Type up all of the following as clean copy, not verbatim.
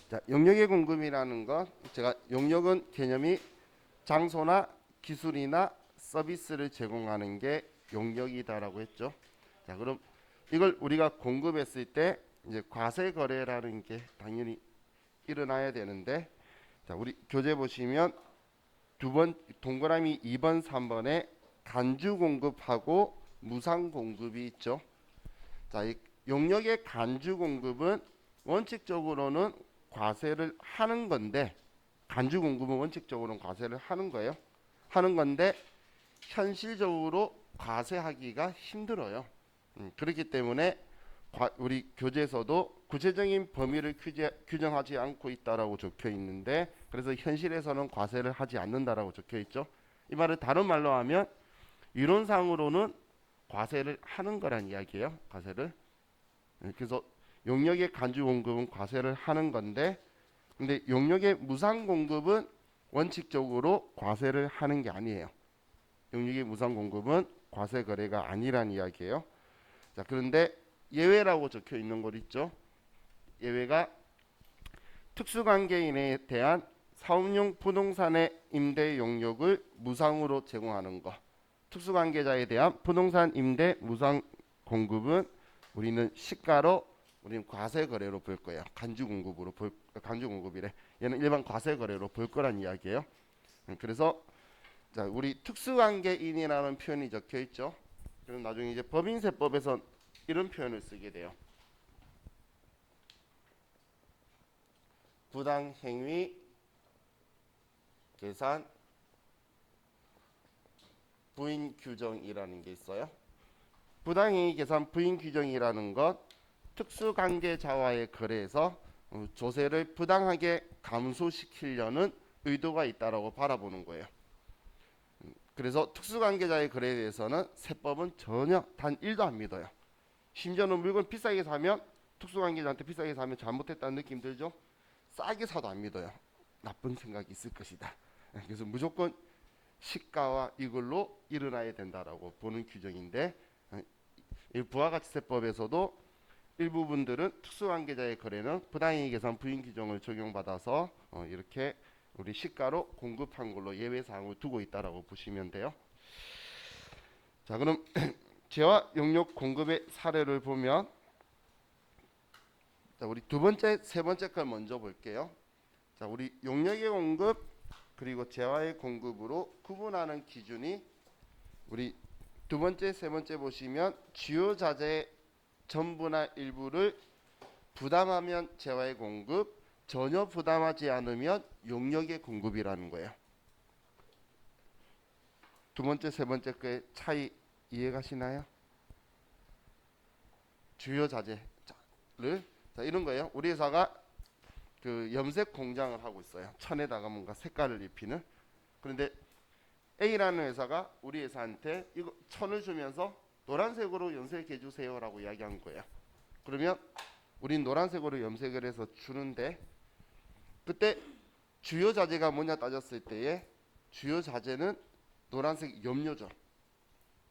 자, 용역의 공급이라는 건 제가 용역은 개념이 장소나 기술이나 서비스를 제공하는 게 용역이다라고 했죠. 자, 그럼 이걸 우리가 공급했을 때 이제 과세 거래라는 게 당연히 일어나야 되는데, 자, 우리 교재 보시면 두 번 동그라미 2번, 3번에 간주 공급하고 무상 공급이 있죠. 자, 이 용역의 간주 공급은 원칙적으로는 과세를 하는 건데, 간주 공급은 원칙적으로는 과세를 하는 거예요. 하는 건데 현실적으로 과세하기가 힘들어요. 그렇기 때문에 우리 교재에서도 구체적인 범위를 규정하지 않고 있다라고 적혀 있는데, 그래서 현실에서는 과세를 하지 않는다라고 적혀 있죠. 이 말을 다른 말로 하면 이론상으로는 과세를 하는 거란 이야기예요. 과세를. 그래서 용역의 간주 공급은 과세를 하는 건데, 근데 용역의 무상 공급은 원칙적으로 과세를 하는 게 아니에요. 용역의 무상 공급은 과세 거래가 아니란 이야기예요. 자, 그런데 예외라고 적혀 있는 것 있죠. 예외가 특수관계인에 대한 사업용 부동산의 임대 용역을 무상으로 제공하는 것. 특수관계자에 대한 부동산 임대 무상 공급은 우리는 시가로 우리는 과세 거래로 볼 거예요. 간주 공급이래. 얘는 일반 과세 거래로 볼 거란 이야기예요. 그래서 자, 우리 특수관계인이라는 표현이 적혀 있죠. 그럼 나중에 이제 법인세법에서 이런 표현을 쓰게 돼요. 부당행위 계산 부인 규정이라는 게 있어요. 부당행위 계산 부인 규정이라는 것, 특수관계자와의 거래에서 조세를 부당하게 감소시키려는 의도가 있다라고 바라보는 거예요. 그래서 특수관계자의 거래에 대해서는 세법은 전혀 단 1도 안 믿어요. 심지어는 물건 비싸게 사면, 특수관계자한테 비싸게 사면 잘못했다는 느낌 들죠? 싸게 사도 안 믿어요. 나쁜 생각이 있을 것이다. 그래서 무조건 시가와 이걸로 일어나야 된다라고 보는 규정인데, 이 부가가치세법에서도 일부분들은 특수관계자의 거래는 부당행위 계산 부인 규정을 적용받아서 이렇게 우리 시가로 공급한 걸로 예외 사항을 두고 있다라고 보시면 돼요. 자, 그럼 재화 용역 공급의 사례를 보면, 자, 우리 두 번째, 세 번째 걸 먼저 볼게요. 자, 우리 용역의 공급 그리고 재화의 공급으로 구분하는 기준이 우리 두 번째, 세 번째 보시면 주요 자재의 전부나 일부를 부담하면 재화의 공급, 전혀 부담하지 않으면 용역의 공급이라는 거예요. 두 번째, 세 번째 거의 차이 이해가시나요? 주요 자재를, 자, 이런 거예요. 우리 회사가 그 염색 공장을 하고 있어요. 천에다가 뭔가 색깔을 입히는. 그런데 A라는 회사가 우리 회사한테 이거 천을 주면서 노란색으로 염색해 주세요라고 이야기한 거예요. 그러면 우린 노란색으로 염색을 해서 주는데, 그때 주요 자재가 뭐냐 따졌을 때에 주요 자재는 노란색 염료죠.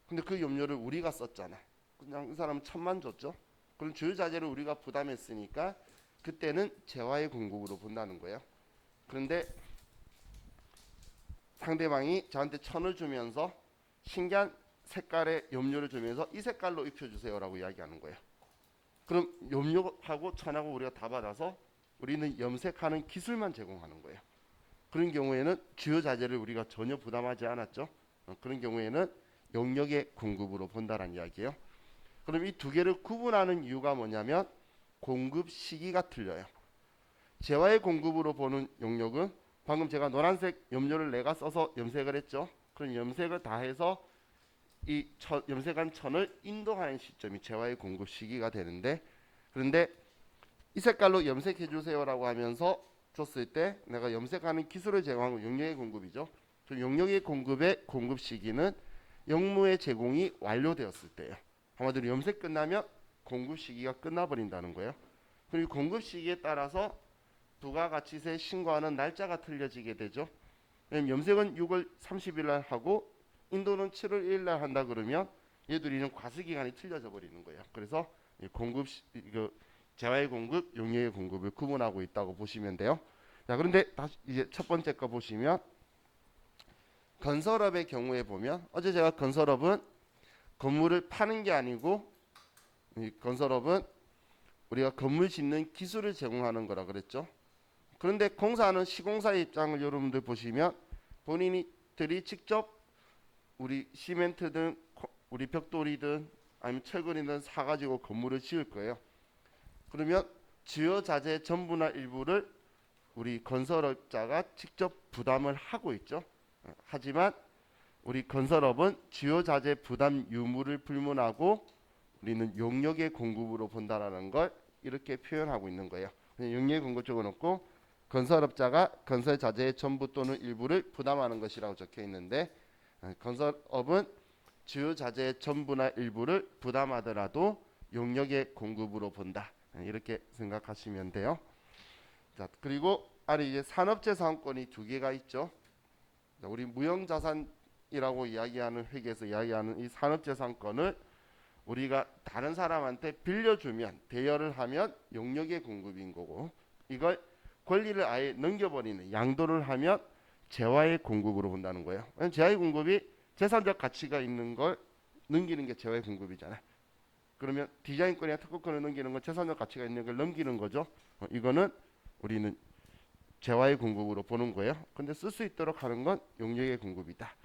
근데 그 염료를 우리가 썼잖아. 그냥 이 사람은 천만 줬죠. 그럼 주요 자재를 우리가 부담했으니까 그때는 재화의 공급으로 본다는 거예요. 그런데 상대방이 저한테 천을 주면서 신기한 색깔의 염료를 주면서 이 색깔로 입혀주세요라고 이야기하는 거예요. 그럼 염료하고 천하고 우리가 다 받아서 우리는 염색하는 기술만 제공하는 거예요. 그런 경우에는 주요 자재를 우리가 전혀 부담하지 않았죠. 그런 경우에는 용역의 공급으로 본다는 이야기예요. 그럼 이 두 개를 구분하는 이유가 뭐냐면 공급 시기가 틀려요. 재화의 공급으로 보는 용역은 방금 제가 노란색 염료를 내가 써서 염색을 했죠. 그럼 염색을 다 해서 이 염색한 천을 인도하는 시점이 재화의 공급 시기가 되는데, 그런데 이 색깔로 염색해 주세요라고 하면서 줬을 때 내가 염색하는 기술을 제공하고 용역의 공급이죠. 그 용역의 공급의 공급 시기는 용무의 제공이 완료되었을 때예요. 한마디로 염색 끝나면 공급 시기가 끝나버린다는 거예요. 그리고 공급 시기에 따라서 부가가치세 신고하는 날짜가 틀려지게 되죠. 왜냐면 염색은 6월 30일 날 하고 인도는 7월 1일 날 한다 그러면 얘들이는 과세 기간이 틀려져 버리는 거예요. 그래서 공급 재화의 공급, 용역의 공급을 구분하고 있다고 보시면 돼요. 자, 그런데 다시 이제 첫 번째 거 보시면 건설업의 경우에 보면 어제 제가 건설업은 건물을 파는 게 아니고 이 건설업은 우리가 건물 짓는 기술을 제공하는 거라 그랬죠. 그런데 공사하는 시공사의 입장을 여러분들 보시면 본인들이 직접 우리 시멘트든 우리 벽돌이든 아니면 철근이든 사가지고 건물을 지을 거예요. 그러면 주요 자재 전부나 일부를 우리 건설업자가 직접 부담을 하고 있죠. 하지만 우리 건설업은 주요 자재 부담 유무를 불문하고 우리는 용역의 공급으로 본다라는 걸 이렇게 표현하고 있는 거예요. 용역의 공급 적어놓고 건설업자가 건설 자재의 전부 또는 일부를 부담하는 것이라고 적혀 있는데 건설업은 주요 자재의 전부나 일부를 부담하더라도 용역의 공급으로 본다. 이렇게 생각하시면 돼요. 자, 그리고 아래 이제 산업재산권이 두 개가 있죠. 자, 우리 무형자산이라고 이야기하는 회계에서 이야기하는 이 산업재산권을 우리가 다른 사람한테 빌려주면 대여를 하면 용역의 공급인 거고 이걸 권리를 아예 넘겨버리는 양도를 하면 재화의 공급으로 본다는 거예요. 재화의 공급이 재산적 가치가 있는 걸 넘기는 게 재화의 공급이잖아요. 그러면 디자인권이나 특허권을 넘기는 건 재산적 가치가 있는 걸 넘기는 거죠. 이거는 우리는 재화의 공급으로 보는 거예요. 근데 쓸 수 있도록 하는 건 용역의 공급이다.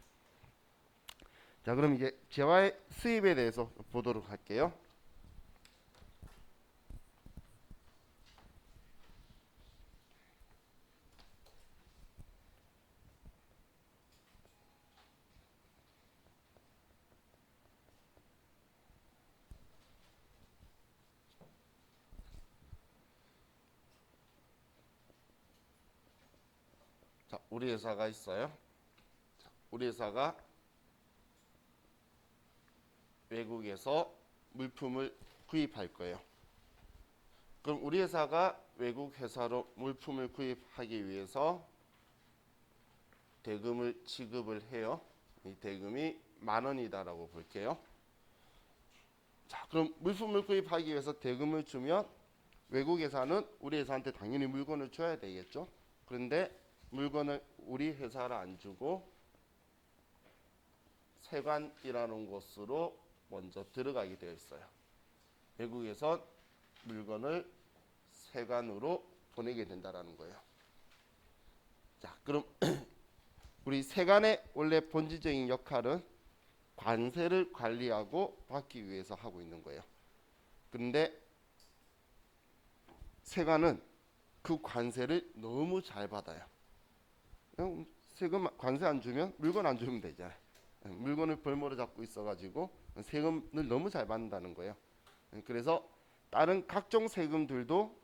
자, 그럼 이제 재화의 수입에 대해서 보도록 할게요. 자, 우리 회사가 있어요. 자, 우리 회사가 외국에서 물품을 구입할 거예요. 그럼 우리 회사가 외국 회사로 물품을 구입하기 위해서 대금을 지급을 해요. 이 대금이 10,000원이다라고 볼게요. 자, 그럼 물품을 구입하기 위해서 대금을 주면 외국 회사는 우리 회사한테 당연히 물건을 줘야 되겠죠. 그런데 물건을 우리 회사를 안 주고 세관이라는 곳으로 먼저 들어가게 되어 있어요. 외국에선 물건을 세관으로 보내게 된다라는 거예요. 자, 그럼 우리 세관의 원래 본질적인 역할은 관세를 관리하고 받기 위해서 하고 있는 거예요. 그런데 세관은 그 관세를 너무 잘 받아요. 세금 관세 안 주면 물건 안 주면 되잖아요. 물건을 벌모로 잡고 있어가지고 세금을 너무 잘 받는다는 거예요. 그래서 다른 각종 세금들도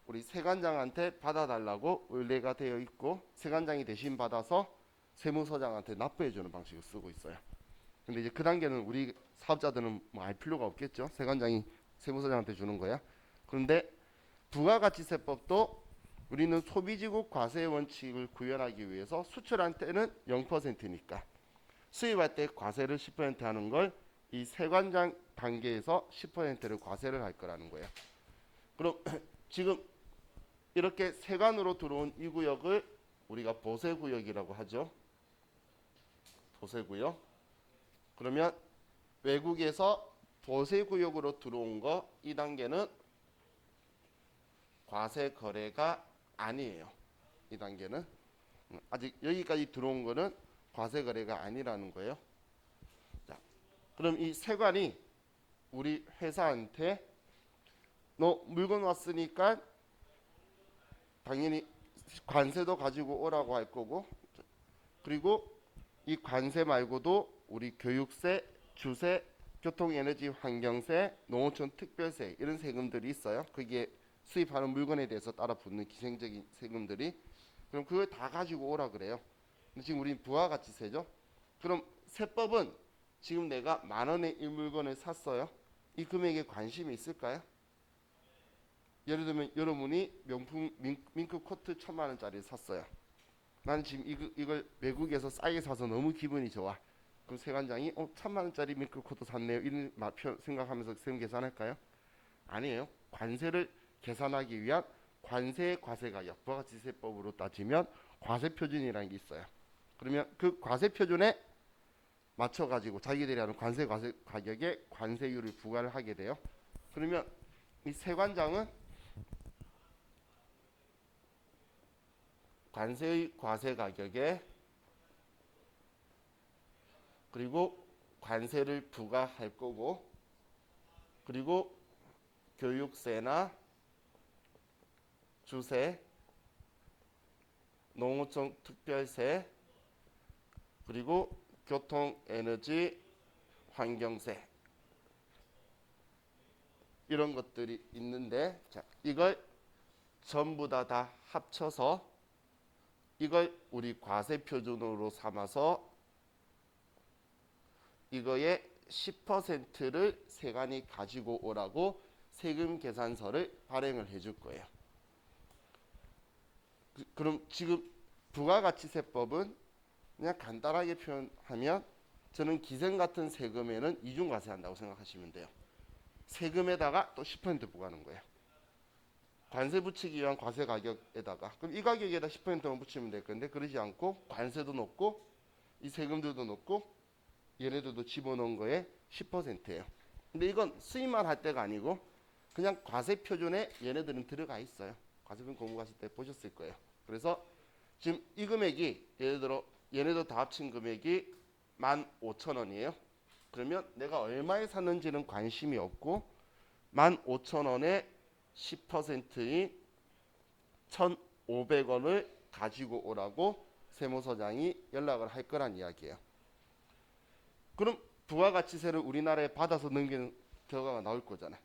우리 세관장한테 받아달라고 의뢰가 되어 있고 세관장이 대신 받아서 세무서장한테 납부해주는 방식을 쓰고 있어요. 근데 이제 그 단계는 우리 사업자들은 뭐 알 필요가 없겠죠. 세관장이 세무서장한테 주는 거야. 그런데 부가가치세법도 우리는 소비지국 과세 원칙을 구현하기 위해서 수출할 때는 0%니까 수입할 때 과세를 10% 하는 걸 이 세관장 단계에서 10%를 과세를 할 거라는 거예요. 그럼 지금 이렇게 세관으로 들어온 이 구역을 우리가 보세구역이라고 하죠. 보세구역. 그러면 외국에서 보세구역으로 들어온 거 이 단계는 과세 거래가 아니에요. 이 단계는 아직 여기까지 들어온 거는 과세 거래가 아니라는 거예요. 자, 그럼 이 세관이 우리 회사한테 너 물건 왔으니까 당연히 관세도 가지고 오라고 할 거고 그리고 이 관세 말고도 우리 교육세, 주세, 교통에너지 환경세, 농어촌 특별세 이런 세금들이 있어요. 그게 수입하는 물건에 대해서 따라 붙는 기생적인 세금들이 그럼 그걸 다 가지고 오라 그래요. 근데 지금 우리는 부가가치세죠. 그럼 세법은 지금 내가 10,000원의 이 물건을 샀어요. 이 금액에 관심이 있을까요? 예를 들면 여러분이 명품 밍크 코트 1,000,000원짜리를 샀어요. 나는 지금 이걸 외국에서 싸게 사서 너무 기분이 좋아. 그럼 세관장이 1,000,000원짜리 밍크 코트 샀네요. 이런 생각하면서 세금 계산할까요? 아니에요. 관세를 계산하기 위한 관세 과세가격 부가가치세법으로 따지면 과세표준이라는 게 있어요. 그러면 그 과세표준에 맞춰 가지고 자기들이 하는 관세 과세 가격에 관세율을 부과를 하게 돼요. 그러면 이 세관장은 관세의 과세 가격에 그리고 관세를 부과할 거고, 그리고 교육세나 주세, 농어촌 특별세, 그리고 교통, 에너지, 환경세 이런 것들이 있는데, 자, 이걸 전부 다 합쳐서 이걸 우리 과세 표준으로 삼아서 이거의 10%를 세관이 가지고 오라고 세금 계산서를 발행을 해줄 거예요. 그럼 지금 부가가치세법은 그냥 간단하게 표현하면 저는 기생 같은 세금에는 이중과세한다고 생각하시면 돼요. 세금에다가 또 10% 부과하는 거예요. 관세 붙이기 위한 과세 가격에다가, 그럼 이 가격에다 10%만 붙이면 될 건데 그러지 않고 관세도 넣고 이 세금들도 넣고 얘네들도 집어넣은 거에 10%예요. 근데 이건 수입만 할 때가 아니고 그냥 과세 표준에 얘네들은 들어가 있어요. 과세표준 공부 가실 때 보셨을 거예요. 그래서 지금 이 금액이 예를 들어 얘네들 다 합친 금액이 15,000원이에요. 그러면 내가 얼마에 샀는지는 관심이 없고 15,000원에 10%인 1,500원을 가지고 오라고 세무서장이 연락을 할 거란 이야기예요. 그럼 부가가치세를 우리나라에 받아서 넘기는 결과가 나올 거잖아요.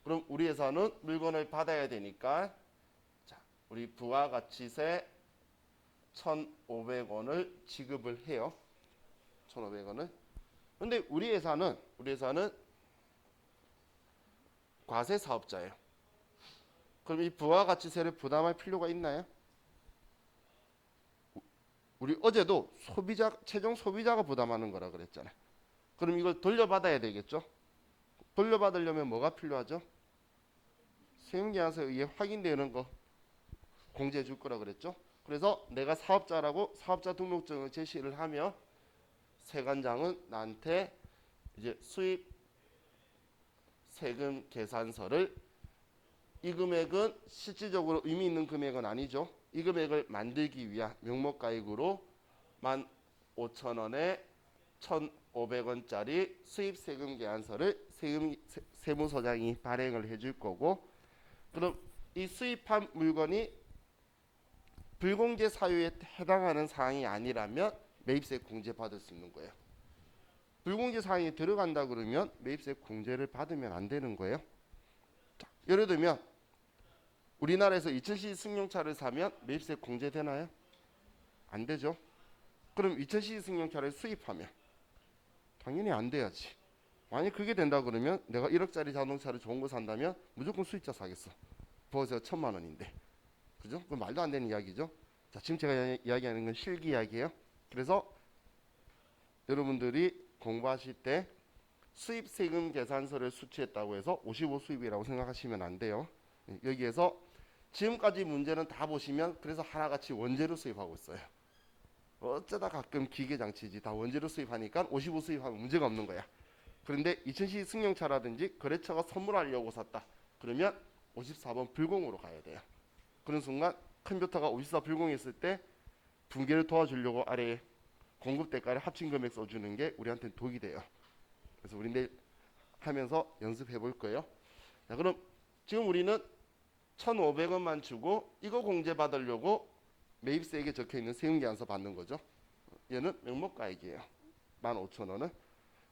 그럼 우리 회사는 물건을 받아야 되니까, 자, 우리 부가가치세 1,500원을 지급을 해요. 1,500원을. 근데 우리 회사는 과세 사업자예요. 그럼 이 부가가치세를 부담할 필요가 있나요? 우리 어제도 최종 소비자가 부담하는 거라 그랬잖아요. 그럼 이걸 돌려받아야 되겠죠? 돌려받으려면 뭐가 필요하죠? 세금계산서에 의해 확인되는 거 공제해 줄 거라 그랬죠? 그래서 내가 사업자라고 사업자 등록증을 제시를 하며 세관장은 나한테 이제 수입 세금 계산서를, 이 금액은 실질적으로 의미 있는 금액은 아니죠. 이 금액을 만들기 위한 명목가액으로 15,000원에 1,500원짜리 수입 세금 계산서를 세무서장이 발행을 해줄 거고, 그럼 이 수입한 물건이 불공제 사유에 해당하는 사항이 아니라면 매입세 공제 받을 수 있는 거예요. 불공제 사항이 들어간다 그러면 매입세 공제를 받으면 안 되는 거예요. 자, 예를 들면 우리나라에서 2000cc 승용차를 사면 매입세 공제되나요? 안 되죠. 그럼 2000cc 승용차를 수입하면 당연히 안 돼야지. 만약 그게 된다 그러면 내가 1억짜리 자동차를 좋은 거 산다면 무조건 수입차 사겠어. 부가세가 1,000만 원인데. 그죠? 그건 말도 안 되는 이야기죠. 자, 지금 제가 이야기하는 건 실기 이야기예요. 그래서 여러분들이 공부하실 때 수입 세금 계산서를 수취했다고 해서 55 수입이라고 생각하시면 안 돼요. 여기에서 지금까지 문제는 다 보시면 그래서 하나같이 원재료 수입하고 있어요. 어쩌다 가끔 기계장치지 다 원재료 수입하니까 55 수입하면 문제가 없는 거야. 그런데 2000cc 승용차라든지 거래처가 선물하려고 샀다. 그러면 54번 불공으로 가야 돼요. 그런 순간 컴퓨터가 54 불공했을 때 분계를 도와주려고 아래에 공급 대가를 합친 금액 써주는 게 우리한테는 독이 돼요. 그래서 우리 내일 하면서 연습해 볼 거예요. 자, 그럼 지금 우리는 1,500원만 주고 이거 공제 받으려고 매입세액에 적혀 있는 세금계산서 받는 거죠. 얘는 명목가액이에요. 15,000원은.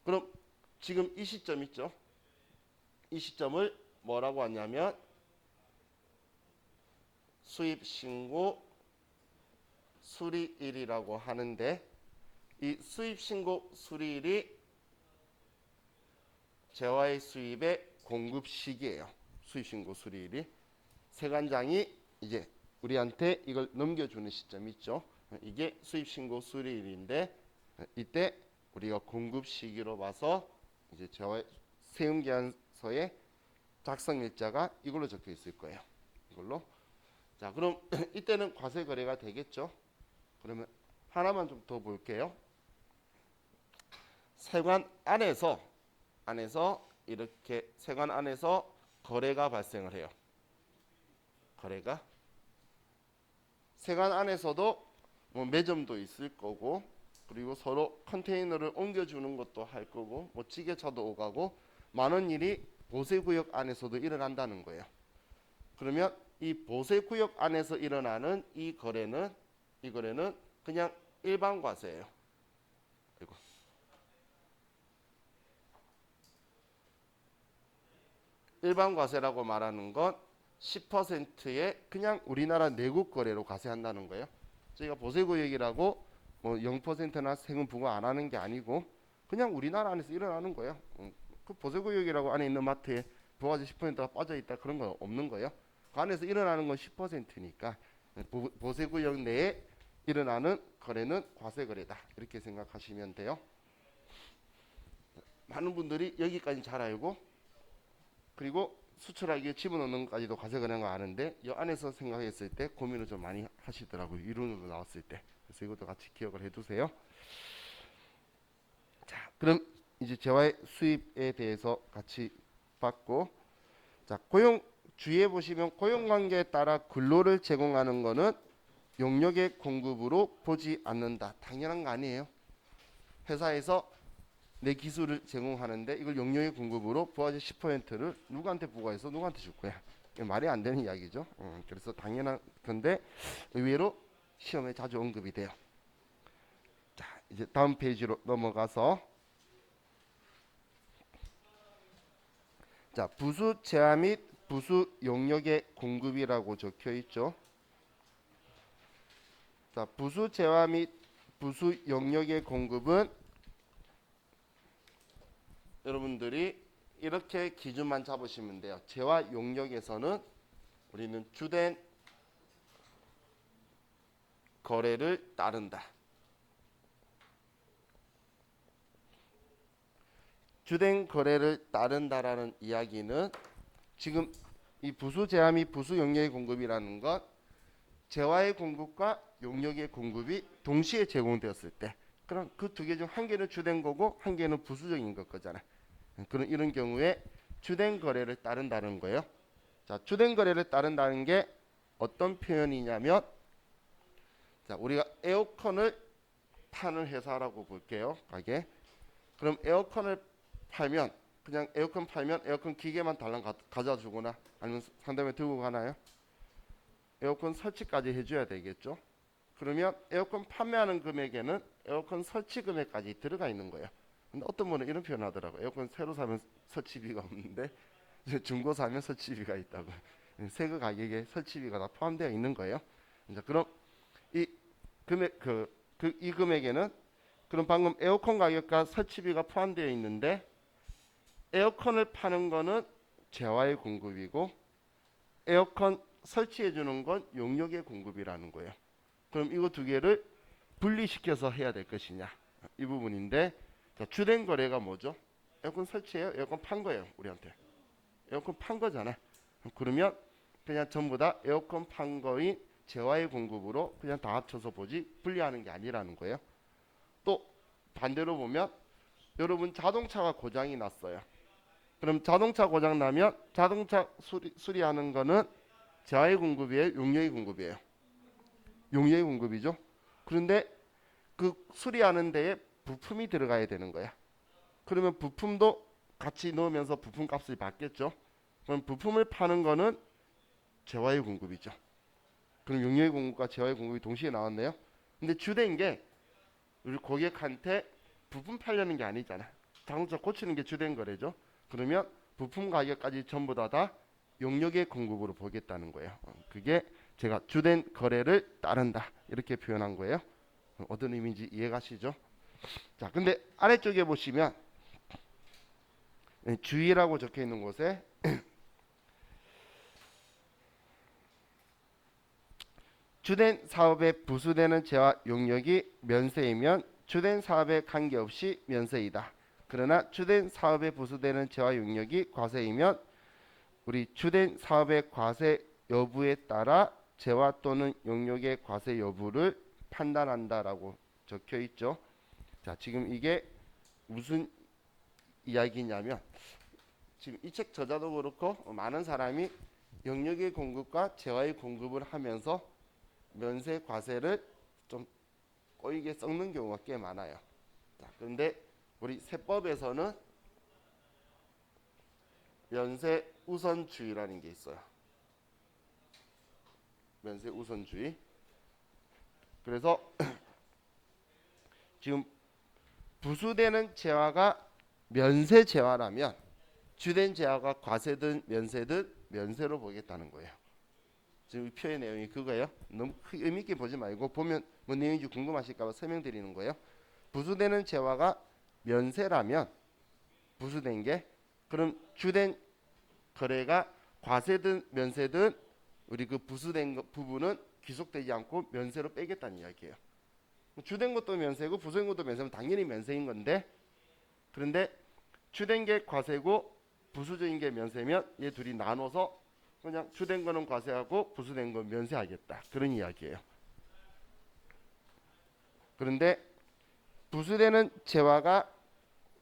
그럼 지금 이 시점 있죠? 이 시점을 뭐라고 하냐면 수입신고 수리일이라고 하는데, 이 수입신고 수리일이 재화의 수입의 공급 시기예요. 수입신고 수리일이. 세관장이 이제 우리한테 이걸 넘겨주는 시점 있죠. 이게 수입신고 수리일인데, 이때 우리가 공급 시기로 봐서 이제 재화 세금계산서에 작성일자가 이걸로 적혀 있을 거예요. 이걸로. 자, 그럼 이때는 과세 거래가 되겠죠. 그러면 하나만 좀 더 볼게요. 세관 안에서 이렇게 세관 안에서 거래가 발생을 해요. 거래가 세관 안에서도 뭐 매점도 있을 거고, 그리고 서로 컨테이너를 옮겨주는 것도 할 거고, 뭐 지게차도 오가고 많은 일이 보세구역 안에서도 일어난다는 거예요. 그러면 이 보세구역 안에서 일어나는 이 거래는 그냥 일반 과세예요. 그리고 일반 과세라고 말하는 건 10%의 그냥 우리나라 내국 거래로 과세한다는 거예요. 저희가 보세구역이라고 뭐 0%나 세금 부과 안 하는 게 아니고 그냥 우리나라 안에서 일어나는 거예요. 그 보세구역이라고 안에 있는 마트에 부가세 10%가 빠져 있다 그런 건 없는 거예요. 그 안에서 일어나는 건 10%니까 보세구역 내에 일어나는 거래는 과세 거래다 이렇게 생각하시면 돼요. 많은 분들이 여기까지 잘 알고, 그리고 수출하기에 집어넣는 것까지도 과세 거래인 거 아는데 이 안에서 생각했을 때 고민을 좀 많이 하시더라고요. 이론으로 나왔을 때. 그래서 이것도 같이 기억을 해두세요. 자, 그럼 이제 재화의 수입에 대해서 같이 봤고, 자, 고용 주의해 보시면 고용관계에 따라 근로를 제공하는 거는 용역의 공급으로 보지 않는다. 당연한 거 아니에요. 회사에서 내 기술을 제공하는데 이걸 용역의 공급으로 부가세 10%를 누구한테 부과해서 누구한테 줄 거야. 이게 말이 안 되는 이야기죠. 그래서 당연한 건데 의외로 시험에 자주 언급이 돼요. 자, 이제 다음 페이지로 넘어가서, 자, 부수 재화 및 부수 용역의 공급이라고 적혀 있죠. 자, 부수 재화 및 부수 용역의 공급은 여러분들이 이렇게 기준만 잡으시면 돼요. 재화 용역에서는 우리는 주된 거래를 따른다. 주된 거래를 따른다라는 이야기는 지금 이 부수 재화 및 부수 용역의 공급이라는 것, 재화의 공급과 용역의 공급이 동시에 제공되었을 때, 그럼 그 두 개 중 한 개는 주된 거고 한 개는 부수적인 것 거잖아. 그런 이런 경우에 주된 거래를 따른다는 거예요. 자, 주된 거래를 따른다는 게 어떤 표현이냐면, 자, 우리가 에어컨을 파는 회사라고 볼게요. 가게. 그럼 에어컨을 팔면 그냥 에어컨 팔면 에어컨 기계만 달랑 가져다 주거나 아니면 상담에 들고 가나요? 에어컨 설치까지 해줘야 되겠죠. 그러면 에어컨 판매하는 금액에는 에어컨 설치 금액까지 들어가 있는 거예요. 근데 어떤 분은 이런 표현 하더라고요. 에어컨 새로 사면 설치비가 없는데 중고 사면 설치비가 있다고. 새 거 가격에 설치비가 다 포함되어 있는 거예요. 자, 그럼 이 금액 이 금액에는 그럼 방금 에어컨 가격과 설치비가 포함되어 있는데 에어컨을 파는 거는 재화의 공급이고 에어컨 설치해 주는 건 용역의 공급이라는 거예요. 그럼 이거 두 개를 분리시켜서 해야 될 것이냐, 이 부분인데, 자, 주된 거래가 뭐죠? 에어컨 설치해요? 에어컨 판 거예요. 우리한테 에어컨 판 거잖아. 그러면 그냥 전부 다 에어컨 판 거인 재화의 공급으로 그냥 다 합쳐서 보지 분리하는 게 아니라는 거예요. 또 반대로 보면 여러분 자동차가 고장이 났어요. 그럼 자동차 고장 나면 자동차 수리하는 거는 재화의 공급이에요, 용역의 공급이에요? 용역의 공급이죠. 그런데 그 수리하는 데에 부품이 들어가야 되는 거야. 그러면 부품도 같이 넣으면서 부품 값을 받겠죠. 그럼 부품을 파는 거는 재화의 공급이죠. 그럼 용역의 공급과 재화의 공급이 동시에 나왔네요. 근데 주된 게 우리 고객한테 부품 팔려는 게 아니잖아. 자동차 고치는 게 주된 거래죠. 그러면 부품 가격까지 전부 다 용역의 공급으로 보겠다는 거예요. 그게 제가 주된 거래를 따른다 이렇게 표현한 거예요. 어떤 의미인지 이해가시죠? 자, 근데 아래쪽에 보시면 주의라고 적혀 있는 곳에 주된 사업에 부수되는 재화 용역이 면세이면 주된 사업에 관계없이 면세이다. 그러나 주된 사업에 부수되는 재화 용역이 과세이면 우리 주된 사업의 과세 여부에 따라 재화 또는 용역의 과세 여부를 판단한다라고 적혀 있죠. 자, 지금 이게 무슨 이야기냐면 지금 이 책 저자도 그렇고 많은 사람이 영역의 공급과 재화의 공급을 하면서 면세 과세를 좀 꼬이게 섞는 경우가 꽤 많아요. 자, 그런데 우리 세법에서는 면세 우선주의라는 게 있어요. 면세 우선주의. 그래서 지금 부수되는 재화가 면세 재화라면 주된 재화가 과세든 면세든 면세로 보겠다는 거예요. 지금 표의 내용이 그거예요. 너무 의미 있게 보지 말고 보면 뭐 내용인지 궁금하실까 봐 설명드리는 거예요. 부수되는 재화가 면세라면 부수된 게 그럼 주된 거래가 과세든 면세든 우리 그 부수된 부분은 귀속되지 않고 면세로 빼겠다는 이야기예요. 주된 것도 면세고 부수된 것도 면세면 당연히 면세인 건데 그런데 주된 게 과세고 부수적인 게 면세면 얘 둘이 나눠서 그냥 주된 거는 과세하고 부수된 건 면세하겠다. 그런 이야기예요. 그런데 부수되는 재화가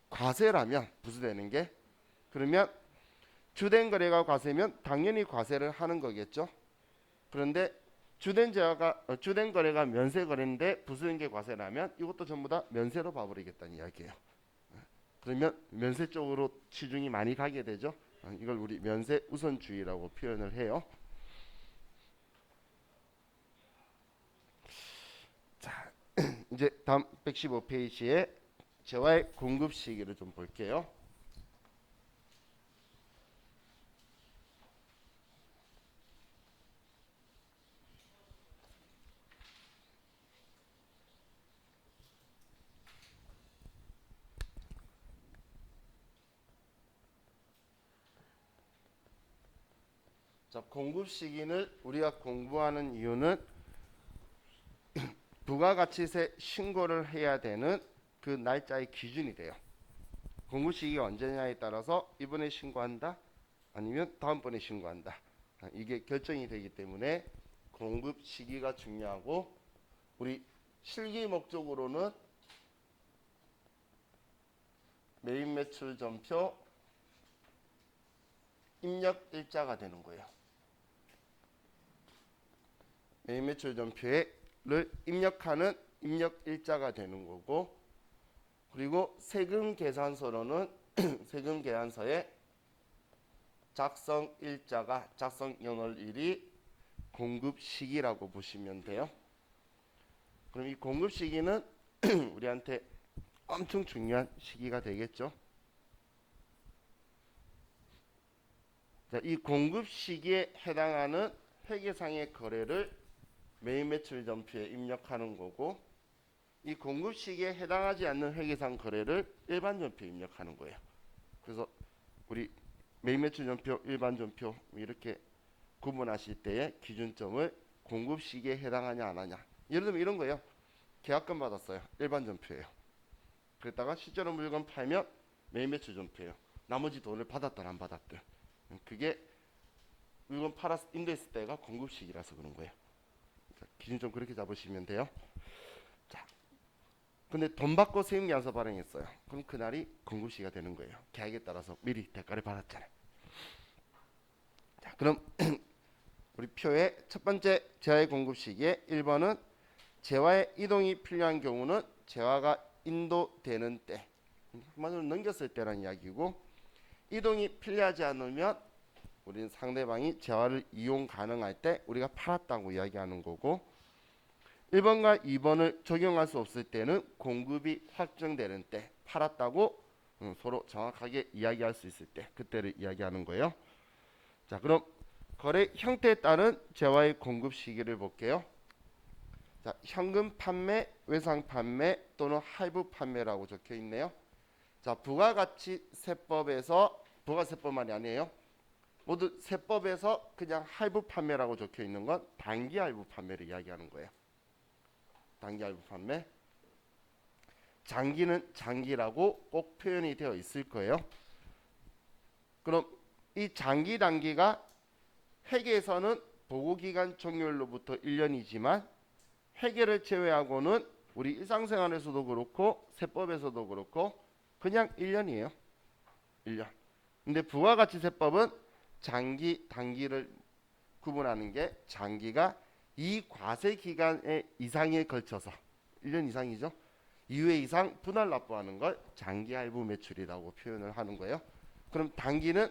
과세라면 부수되는 게 그러면 주된 거래가 과세면 당연히 과세를 하는 거겠죠. 그런데 주된 재화가 주된 거래가 면세 거래인데 부수된 게 과세라면 이것도 전부 다 면세로 봐버리겠다는 이야기예요. 그러면 면세 쪽으로 치중이 많이 가게 되죠. 이걸 우리 면세 우선주의라고 표현을 해요. 자, 이제 다음 115페이지에 재화의 공급 시기를 좀 볼게요. 자, 공급 시기를 우리가 공부하는 이유는 부가가치세 신고를 해야 되는 그 날짜의 기준이 돼요. 공급 시기가 언제냐에 따라서 이번에 신고한다 아니면 다음번에 신고한다. 이게 결정이 되기 때문에 공급 시기가 중요하고 우리 실기 목적으로는 매입 매출 전표 입력 일자가 되는 거예요. 매입 매출 전표를 입력하는 입력 일자가 되는 거고 그리고 세금 계산서로는 세금 계산서에 작성 일자가 작성 연월일이 공급 시기라고 보시면 돼요. 그럼 이 공급 시기는 우리한테 엄청 중요한 시기가 되겠죠. 자, 이 공급 시기에 해당하는 회계상의 거래를 매입 매출 전표에 입력하는 거고 이 공급 시기에 해당하지 않는 회계상 거래를 일반 전표에 입력하는 거예요. 그래서 우리 매입 매출 전표, 일반 전표 이렇게 구분하실 때의 기준점을 공급 시기에 해당하냐 안 하냐. 예를 들면 이런 거예요. 계약금 받았어요. 일반 전표예요. 그랬다가 실제로 물건 팔면 매입 매출 전표예요. 나머지 돈을 받았든 안 받았든. 그게 물건 팔아서 인도했을 때가 공급 시기라서 그런 거예요. 기준 좀 그렇게 잡으시면 돼요. 자, 근데 돈 받고 세금 계산서 발행했어요. 그럼 그날이 공급 시기가 되는 거예요. 계약에 따라서 미리 대가를 받았잖아요. 자, 그럼 우리 표의 첫 번째 재화의 공급 시기에 1번은 재화의 이동이 필요한 경우는 재화가 인도되는 때, 한마디로 넘겼을 때라는 이야기고 이동이 필요하지 않으면 우리는 상대방이 재화를 이용 가능할 때 우리가 팔았다고 이야기하는 거고 1번과 2번을 적용할 수 없을 때는 공급이 확정되는 때 팔았다고 서로 정확하게 이야기할 수 있을 때 그때를 이야기하는 거예요. 자, 그럼 거래 형태에 따른 재화의 공급 시기를 볼게요. 자, 현금 판매, 외상 판매 또는 할부 판매라고 적혀 있네요. 자, 부가가치세법에서 부가세법만이 아니에요. 모두 세법에서 그냥 할부 판매라고 적혀 있는 건 단기 할부 판매를 이야기하는 거예요. 단기 할부 판매. 장기는 장기라고 꼭 표현이 되어 있을 거예요. 그럼 이 장기 단기가 회계에서는 보고기간 종료일로부터 1년이지만 회계를 제외하고는 우리 일상생활에서도 그렇고 세법에서도 그렇고 그냥 1년이에요. 1년. 근데 부가가치세법은 장기, 단기를 구분하는 게 장기가 이 과세 기간의 이상에 걸쳐서 1년 이상이죠. 2회 이상 분할 납부하는 걸 장기 할부 매출이라고 표현을 하는 거예요. 그럼 단기는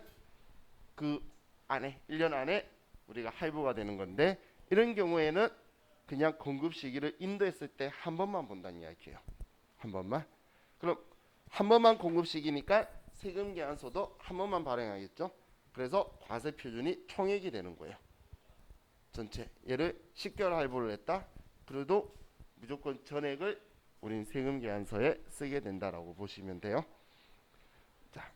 그 안에 1년 안에 우리가 할부가 되는 건데 이런 경우에는 그냥 공급 시기를 인도했을 때 한 번만 본다는 이야기예요. 한 번만. 그럼 한 번만 공급 시기니까 세금 계산서도 한 번만 발행하겠죠. 그래서 과세 표준이 총액이 되는 거예요. 전체 얘를 10개월 할부를 했다. 그래도 무조건 전액을 우린 세금 계산서에 쓰게 된다라고 보시면 돼요. 자,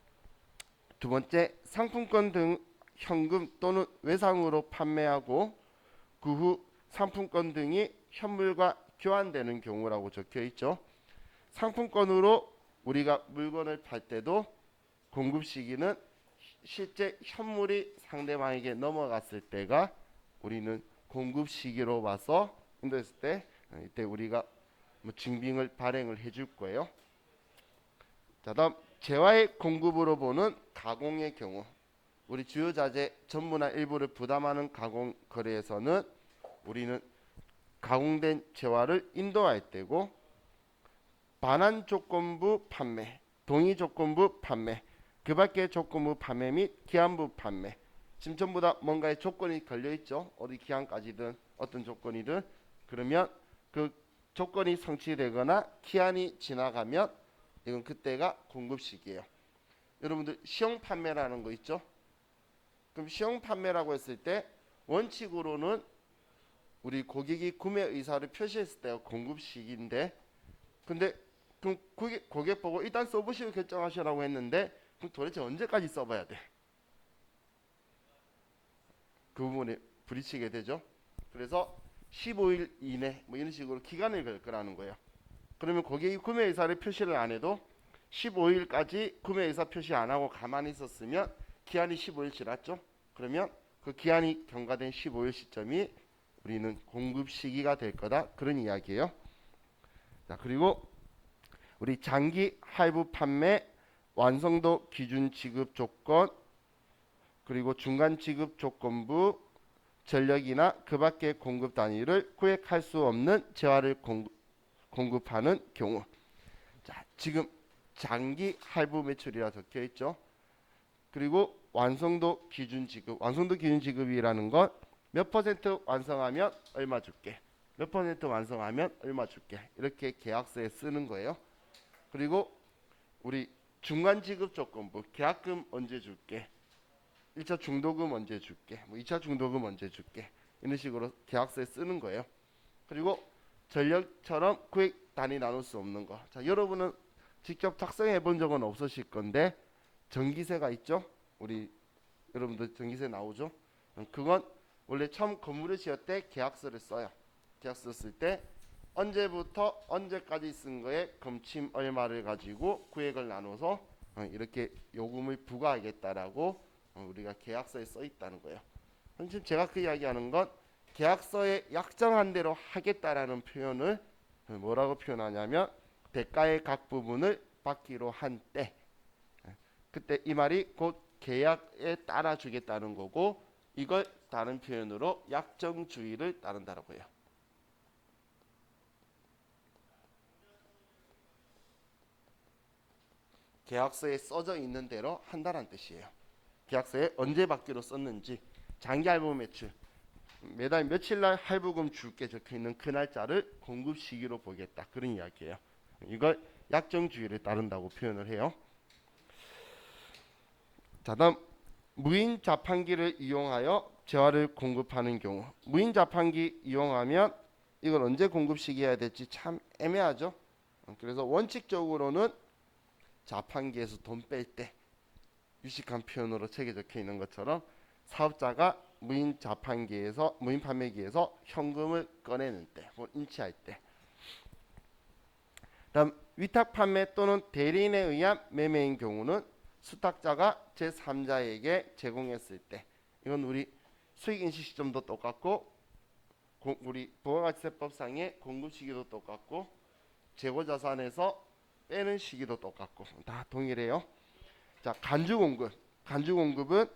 두 번째, 상품권 등 현금 또는 외상으로 판매하고 그 후 상품권 등이 현물과 교환되는 경우라고 적혀 있죠. 상품권으로 우리가 물건을 팔 때도 공급 시기는 실제 현물이 상대방에게 넘어갔을 때가 우리는 공급 시기로 봐서 인도했을 때 이때 우리가 증빙을 발행을 해줄 거예요. 자, 다음 재화의 공급으로 보는 가공의 경우 우리 주요 자재 전부나 일부를 부담하는 가공 거래에서는 우리는 가공된 재화를 인도할 때고 반환 조건부 판매, 동의 조건부 판매, 그 밖의 조건부 판매 및 기한부 판매 지금 전부 다 뭔가의 조건이 걸려있죠. 어디 기한까지든 어떤 조건이든 그러면 그 조건이 성취되거나 기한이 지나가면 이건 그때가 공급 시기예요. 여러분들 시형 판매라는 거 있죠. 그럼 시형 판매라고 했을 때 원칙으로는 우리 고객이 구매 의사를 표시했을 때가 공급 시기인데 근데 그럼 고객 보고 일단 써보시고 결정하시라고 했는데 그럼 도대체 언제까지 써봐야 돼? 그 부분에 부딪히게 되죠. 그래서 15일 이내 뭐 이런 식으로 기간을 걸 거라는 거예요. 그러면 고객이 구매 의사를 표시를 안 해도 15일까지 구매 의사 표시 안 하고 가만히 있었으면 기한이 15일 지났죠. 그러면 그 기한이 경과된 15일 시점이 우리는 공급 시기가 될 거다. 그런 이야기예요. 자, 그리고 우리 장기 할부 판매 완성도 기준 지급 조건 그리고 중간 지급 조건부 전력이나 그 밖의 공급 단위를 구획할 수 없는 재화를 공급하는 경우. 자, 지금 장기 할부 매출이라 적혀 있죠. 그리고 완성도 기준 지급. 완성도 기준 지급이라는 건 몇 퍼센트 완성하면 얼마 줄게. 몇 퍼센트 완성하면 얼마 줄게. 이렇게 계약서에 쓰는 거예요. 그리고 우리 중간 지급 조건부. 계약금 언제 줄게. 1차 중도금 언제 줄게. 뭐 2차 중도금 언제 줄게. 이런 식으로 계약서에 쓰는 거예요. 그리고 전력처럼 구획 단위 나눌 수 없는 거. 자, 여러분은 직접 작성해 본 적은 없으실 건데 전기세가 있죠? 우리 여러분들 전기세 나오죠? 그건 원래 처음 건물을 지을 때 계약서를 써요. 계약서 쓸 때 언제부터 언제까지 쓴 거에 금침 얼마를 가지고 구획을 나눠서 이렇게 요금을 부과하겠다라고 우리가 계약서에 써 있다는 거예요. 지금 제가 그 이야기하는 건 계약서에 약정한 대로 하겠다라는 표현을 뭐라고 표현하냐면 대가의 각 부분을 받기로 한 때 그때 이 말이 곧 계약에 따라 주겠다는 거고 이걸 다른 표현으로 약정주의를 따른다라고 해요. 계약서에 써져 있는 대로 한다는 뜻이에요. 계약서에 언제 받기로 썼는지 장기 할부 매출 매달 며칠 날 할부금 줄게 적혀 있는 그 날짜를 공급 시기로 보겠다. 그런 이야기예요. 이걸 약정주의를 따른다고 표현을 해요. 자, 다음 무인 자판기를 이용하여 재화를 공급하는 경우. 무인 자판기 이용하면 이걸 언제 공급 시기해야 될지 참 애매하죠. 그래서 원칙적으로는 자판기에서 돈 뺄 때 유식한 표현으로 책에 적혀 있는 것처럼 사업자가 무인 자판기에서 무인 판매기에서 현금을 꺼내는 때, 뭐 인치할 때. 다음 위탁 판매 또는 대리인에 의한 매매인 경우는 수탁자가 제3자에게 제공했을 때, 이건 우리 수익인식 시점도 똑같고 우리 부가가치세법상의 공급 시기도 똑같고 재고자산에서 빼는 시기도 똑같고 다 동일해요. 자, 간주공급은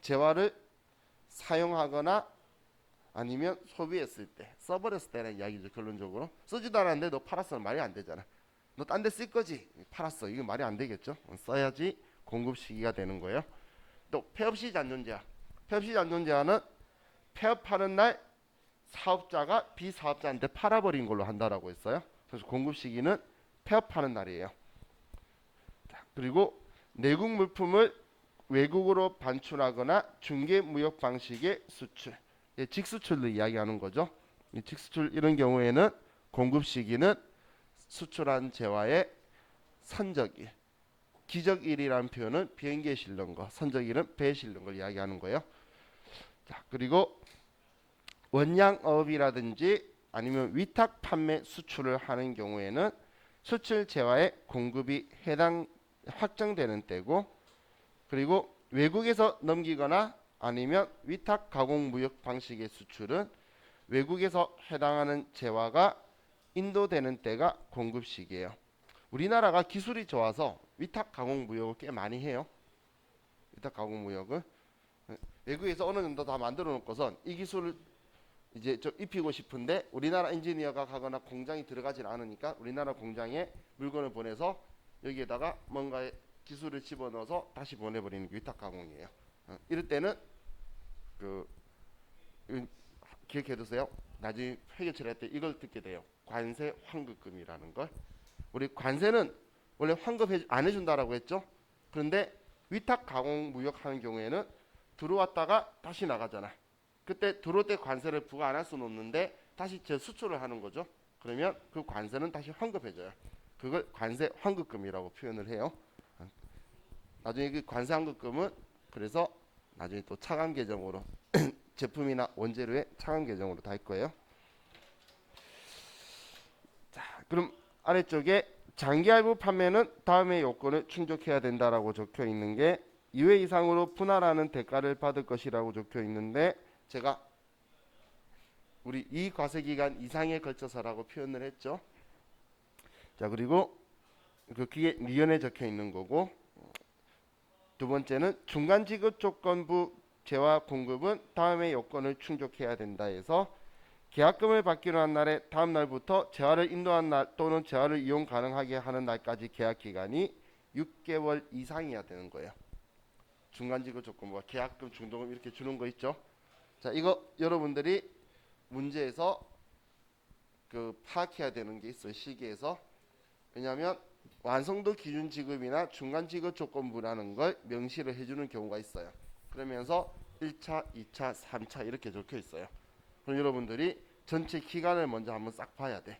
재화를 사용하거나 아니면 소비했을 때, 써버렸을 때라는 이야기죠. 결론적으로 쓰지도 않았는데 너 팔았어 말이 안 되잖아. 너 딴 데 쓸 거지, 팔았어, 이거 말이 안 되겠죠. 써야지 공급 시기가 되는 거예요. 또 폐업시 잔존제한은 폐업하는 날 사업자가 비사업자한테 팔아버린 걸로 한다라고 했어요. 그래서 공급 시기는 폐업하는 날이에요. 자, 그리고 내국 물품을 외국으로 반출하거나 중개 무역 방식의 수출, 직수출을 이야기하는 거죠. 이 직수출 이런 경우에는 공급 시기는 수출한 재화의 선적일, 기적일이라는 표현은 비행기에 실는 거, 선적일은 배에 실는 걸 이야기하는 거예요. 자, 그리고 원양업이라든지 아니면 위탁 판매 수출을 하는 경우에는 수출 재화의 공급이 확정되는 때고, 그리고 외국에서 넘기거나 아니면 위탁 가공 무역 방식의 수출은 외국에서 해당하는 재화가 인도되는 때가 공급 시기예요. 우리나라가 기술이 좋아서 위탁 가공 무역을 꽤 많이 해요. 위탁 가공 무역을 외국에서 어느 정도 다 만들어 놓고선 이 기술을 이제 좀 입히고 싶은데 우리나라 엔지니어가 가거나 공장이 들어가질 않으니까 우리나라 공장에 물건을 보내서 여기에다가 뭔가 기술을 집어넣어서 다시 보내버리는 게 위탁 가공이에요. 이럴 때는 기억해두세요. 나중에 회계 처리할 때 이걸 듣게 돼요. 관세 환급금이라는 걸. 우리 관세는 원래 환급 안 해준다라고 했죠. 그런데 위탁 가공 무역하는 경우에는 들어왔다가 다시 나가잖아. 그때 들어올 때 관세를 부과 안 할 수는 없는데 다시 재수출을 하는 거죠. 그러면 그 관세는 다시 환급해줘요. 그걸 관세 환급금이라고 표현을 해요. 나중에 그 관세 환급금은 그래서 나중에 또 차감 계정으로 제품이나 원재료의 차감 계정으로 다 할 거예요. 자, 그럼 아래쪽에 장기 할부 판매는 다음의 요건을 충족해야 된다라고 적혀 있는 게 2회 이상으로 분할하는 대가를 받을 것이라고 적혀 있는데, 제가 우리 이 과세기간 이상에 걸쳐서라고 표현을 했죠. 자, 그리고 그게 니은에 적혀 있는 거고, 두 번째는 중간 지급 조건부 재화 공급은 다음의 요건을 충족해야 된다 해서 계약금을 받기로 한 날의 다음 날부터 재화를 인도한 날 또는 재화를 이용 가능하게 하는 날까지 계약 기간이 6개월 이상이어야 되는 거예요. 중간 지급 조건부가 계약금, 중도금 이렇게 주는 거 있죠. 자, 이거 여러분들이 문제에서 파악해야 되는 게 있어요. 시기에서. 왜냐하면 완성도 기준 지급이나 중간 지급 조건부라는 걸 명시를 해주는 경우가 있어요. 그러면서 1차, 2차, 3차 이렇게 적혀 있어요. 그럼 여러분들이 전체 기간을 먼저 한번 싹 봐야 돼.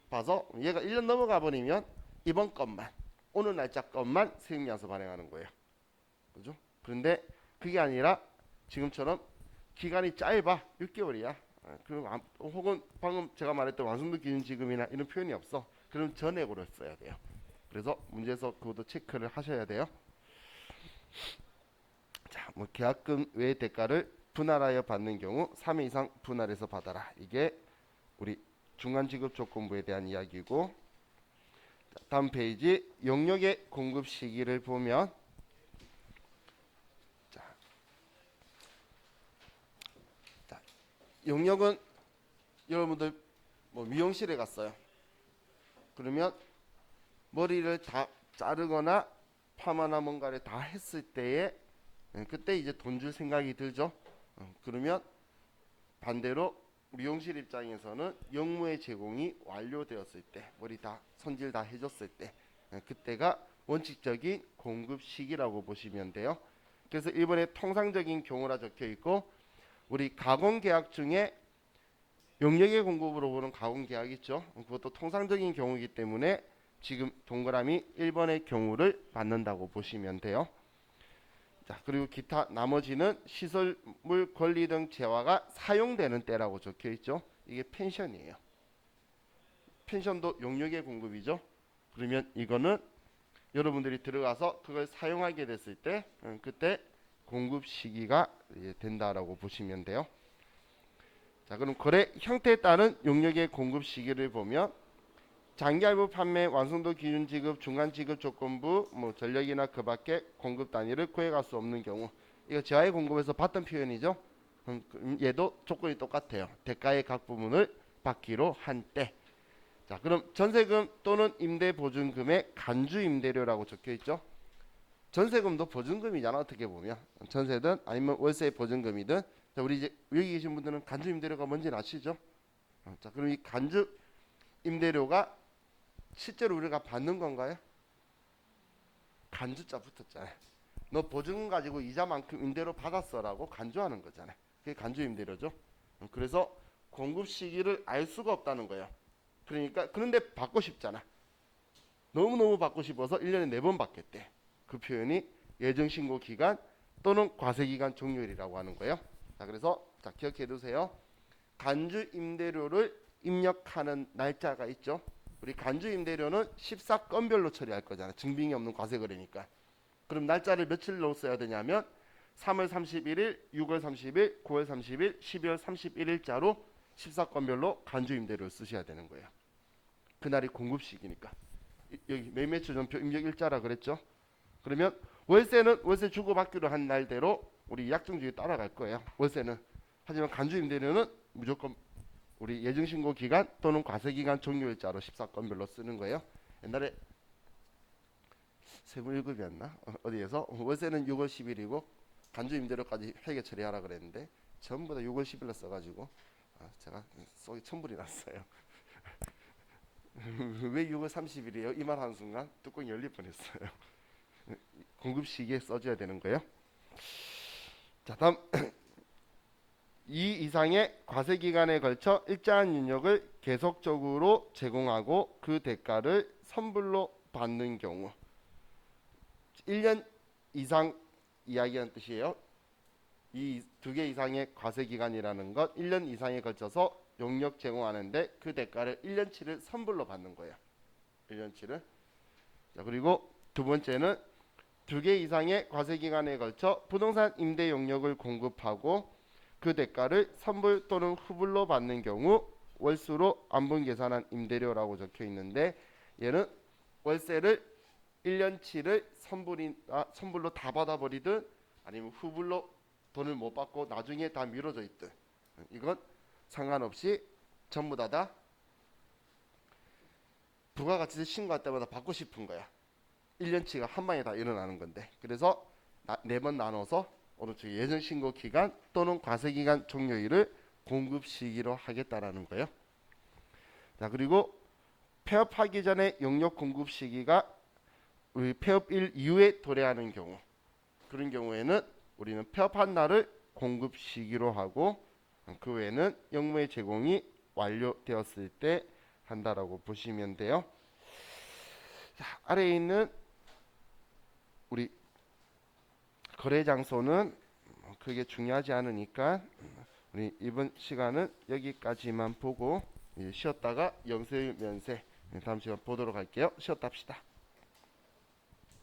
봐서 얘가 1년 넘어가 버리면 이번 것만, 오늘 날짜 것만 세액량서 발행하는 거예요. 그죠? 그런데 그게 아니라 지금처럼 기간이 짧아. 6개월이야. 그럼 혹은 방금 제가 말했던 완성도 기준 지급이나 이런 표현이 없어. 그럼 전액으로 써야 돼요. 그래서 문제에서 그것도 체크를 하셔야 돼요. 자, 뭐 계약금 외의 대가를 분할하여 받는 경우 3회 이상 분할해서 받아라. 이게 우리 중간 지급 조건부에 대한 이야기고, 다음 페이지 용역의 공급 시기를 보면, 자, 용역은 여러분들 뭐 미용실에 갔어요. 그러면 머리를 다 자르거나 파마나 뭔가를 다 했을 때에 그때 이제 돈 줄 생각이 들죠. 그러면 반대로 미용실 입장에서는 영무의 제공이 완료되었을 때, 머리 다 손질 다 해줬을 때, 그때가 원칙적인 공급 시기라고 보시면 돼요. 그래서 일본의 통상적인 경우라 적혀 있고, 우리 가공 계약 중에 용역의 공급으로 보는 가공 계약 있죠. 그것도 통상적인 경우이기 때문에 지금 동그라미 1번의 경우를 받는다고 보시면 돼요. 자, 그리고 기타 나머지는 시설물 권리 등 재화가 사용되는 때라고 적혀 있죠. 이게 펜션이에요. 펜션도 용역의 공급이죠. 그러면 이거는 여러분들이 들어가서 그걸 사용하게 됐을 때 그때 공급 시기가 된다라고 보시면 돼요. 자, 그럼 거래 형태에 따른 용역의 공급 시기를 보면 장기 할부 판매, 완성도 기준 지급, 중간 지급 조건부, 뭐 전력이나 그 밖에 공급 단위를 구해갈 수 없는 경우, 이거 재화의 공급에서 봤던 표현이죠. 얘도 조건이 똑같아요. 대가의 각 부분을 받기로 한 때. 자, 그럼 전세금 또는 임대보증금의 간주임대료라고 적혀있죠. 전세금도 보증금이잖아, 어떻게 보면. 전세든 아니면 월세 보증금이든. 자, 우리 이제 여기 계신 분들은 간주임대료가 뭔지는 아시죠? 자, 그럼 이 간주임대료가 실제로 우리가 받는 건가요? 간주자 붙었잖아요. 너 보증금 가지고 이자만큼 임대료 받았어라고 간주하는 거잖아요. 그게 간주임대료죠. 그래서 공급 시기를 알 수가 없다는 거예요. 그러니까 그런데 받고 싶잖아. 너무너무 받고 싶어서 1년에 4번 받겠대. 그 표현이 예정신고 기간 또는 과세기간 종료일이라고 하는 거예요. 자, 그래서 자, 기억해 두세요. 간주임대료를 입력하는 날짜가 있죠. 우리 간주임대료는 14건별로 처리할 거잖아. 증빙이 없는 과세거래니까. 그럼 날짜를 며칠로 써야 되냐면 3월 31일, 6월 30일, 9월 30일, 12월 31일자로 14건별로 간주임대료를 쓰셔야 되는 거예요. 그날이 공급시기니까. 여기 매매처 전표 입력 일자라 그랬죠. 그러면 월세는 월세 주고받기로 한 날대로 우리 약정주의 따라갈 거예요. 월세는. 하지만 간주임대료는 무조건 우리 예정신고 기간 또는 과세기간 종료일자로 14건별로 쓰는 거예요. 옛날에 세무 1급이었나? 어디에서 월세는 6월 10일이고 간주임대료까지 회계 처리하라 그랬는데 전부 다 6월 10일로 써가지고 제가 속이 천불이 났어요. 왜 6월 30일이에요? 이 말 하는 순간 뚜껑이 열릴 뻔했어요. 공급 시기에 써줘야 되는 거예요. 자, 다음 이 이상의 과세 기간에 걸쳐 일정한 윤역을 계속적으로 제공하고 그 대가를 선불로 받는 경우 1년 이상 이야기하는 뜻이에요. 이 두 개 이상의 과세 기간이라는 것 1년 이상에 걸쳐서 용역 제공하는데 그 대가를 1년치를 선불로 받는 거예요. 1년치를. 자, 그리고 두 번째는 두 개 이상의 과세 기간에 걸쳐 부동산 임대 용역을 공급하고 그 대가를 선불 또는 후불로 받는 경우 월수로 안분 계산한 임대료라고 적혀 있는데 얘는 월세를 1년치를 선불로 다 받아버리든 아니면 후불로 돈을 못 받고 나중에 다 미뤄져 있든 이건 상관없이 전부 다 부가가치세 신고할 때마다 받고 싶은 거야. 1년치가 한 방에 다 일어나는 건데 그래서 4번 나눠서 오른쪽 예정신고 기간 또는 과세기간 종료일을 공급 시기로 하겠다라는 거예요. 자, 그리고 폐업하기 전에 용역 공급 시기가 우리 폐업일 이후에 도래하는 경우 그런 경우에는 우리는 폐업한 날을 공급 시기로 하고 그 외에는 영무의 제공이 완료되었을 때 한다라고 보시면 돼요. 자, 아래에 있는 우리 거래 장소는 그게 중요하지 않으니까 우리 이번 시간은 여기까지만 보고 쉬었다가 영세일 면세 다음 시간 보도록 할게요. 쉬었다 합시다.